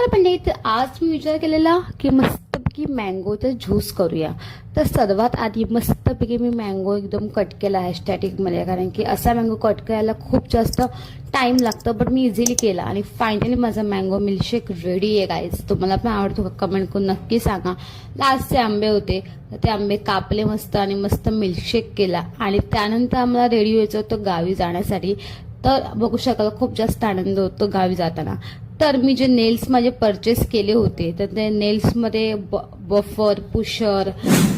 नमस्कार पंडित, आज मी विचार केलेला की मस्तपैकी मँगोचा ज्यूस करूया. तर सर्वात आधी मस्तपैकी मी मँगो एकदम कट केला आहे स्टॅटिकमध्ये, कारण की असा मँगो कट करायला खूप जास्त टाइम लागतं, बट मी इझिली केला आणि फायनली माझा मँगो मिल्कशेक रेडी आहे गाईज. तुम्हाला पण आवडतो का कमेंट करून नक्की सांगा. लास्टचे आंबे होते तर ते आंबे कापले मस्त आणि मस्त मिल्कशेक केला आणि त्यानंतर आम्हाला रेडी व्हायचं होतं गावी जाण्यासाठी. तर बघू शकाल खूप जास्त आनंद होतो गावी जाताना. तर मी जे नेल्स माझे परचेस केले होते तर ते नेल्समध्ये बफर, पुशर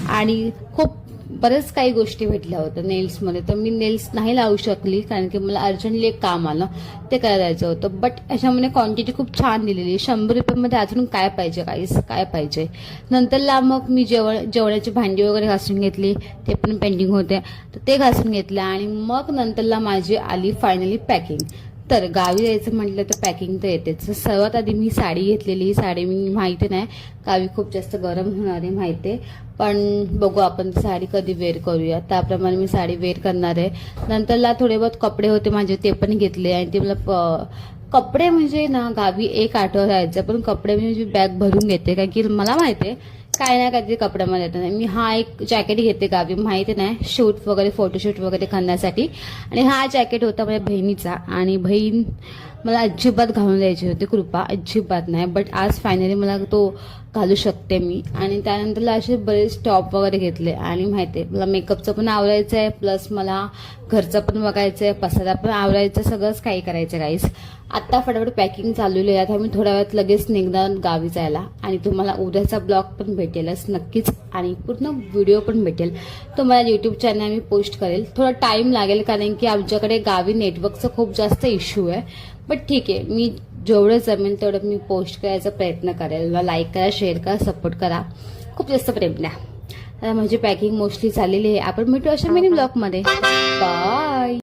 आणि खूप बरेच काही गोष्टी भेटल्या होत्या नेल्समध्ये. तर मी नेल्स नाही लावू शकली कारण की मला अर्जंटली एक काम आलं, ते करायला जायचं होतं. बट याच्यामध्ये क्वांटिटी खूप छान दिलेली, 100 रुपयामध्ये अजून काय पाहिजे काहीच काय पाहिजे. नंतरला मग मी जेवणाची भांडी वगैरे घासून घेतली, ते पण पेंडिंग होते तर ते घासून घेतलं आणि मग नंतरला माझी आली फायनली पॅकिंग. तर गावी जायचं म्हटलं तर पॅकिंग तर येतेच. सर्वात आधी मी साडी घेतलेली. ही साडी मी माहिती नाही, गावी खूप जास्त गरम होणार आहे माहिती आहे, पण बघू आपण साडी कधी वेअर करूया त्याप्रमाणे मी साडी वेअर करणार आहे. नंतरला थोडे बहुत कपडे होते माझे ते पण घेतले आणि ते मला कपडे म्हणजे ना गावी एक आठवडा राहायचं, पण कपडे मी बॅग भरून घेते कारण की मला माहिती आहे काय ना काहीतरी कपड्यामध्ये येतं नाही. मी हा एक जॅकेट घेते गावी माहिती नाही, शूट वगैरे फोटोशूट वगैरे करण्यासाठी. आणि हा जॅकेट होता माझ्या बहिणीचा आणि बहीण मला अजिबात घालून द्यायची होती, कृपा अजिबात नाही, बट आज फायनली मला तो घालू शकते मी. आणि त्यानंतरला असे बरेच टॉप वगैरे घेतले आणि माहिती आहे मला मेकअपचं पण आवरायचं आहे, प्लस मला घरचं पण बघायचं आहे, पसारा पण आवरायचं, सगळंच काही करायचं गाईस. आत्ता फटाफट पॅकिंग चालवली आहे. आता मी थोड्या वेळात लगेच निघणार गावी जायला आणि तुम्हाला उद्याचा ब्लॉग पण भेटेलच नक्कीच आणि पूर्ण व्हिडिओ पण भेटेल. तो मला यूट्यूब चॅनल मी पोस्ट करेल. थोडा टाइम लागेल कारण की आमच्याकडे गावी नेटवर्कचा खूप जास्त इश्यू आहे, बट ठीक आहे, मी जेवढं जमेल तेवढं मी पोस्ट करायचा प्रयत्न करेल. मला लाईक करा, शेअर करा, सपोर्ट करा, खूप जास्त प्रेम द्या. आता माझी पॅकिंग मोस्टली झालेली आहे. आपण भेटू अशा मिनी ब्लॉगमध्ये. बाय.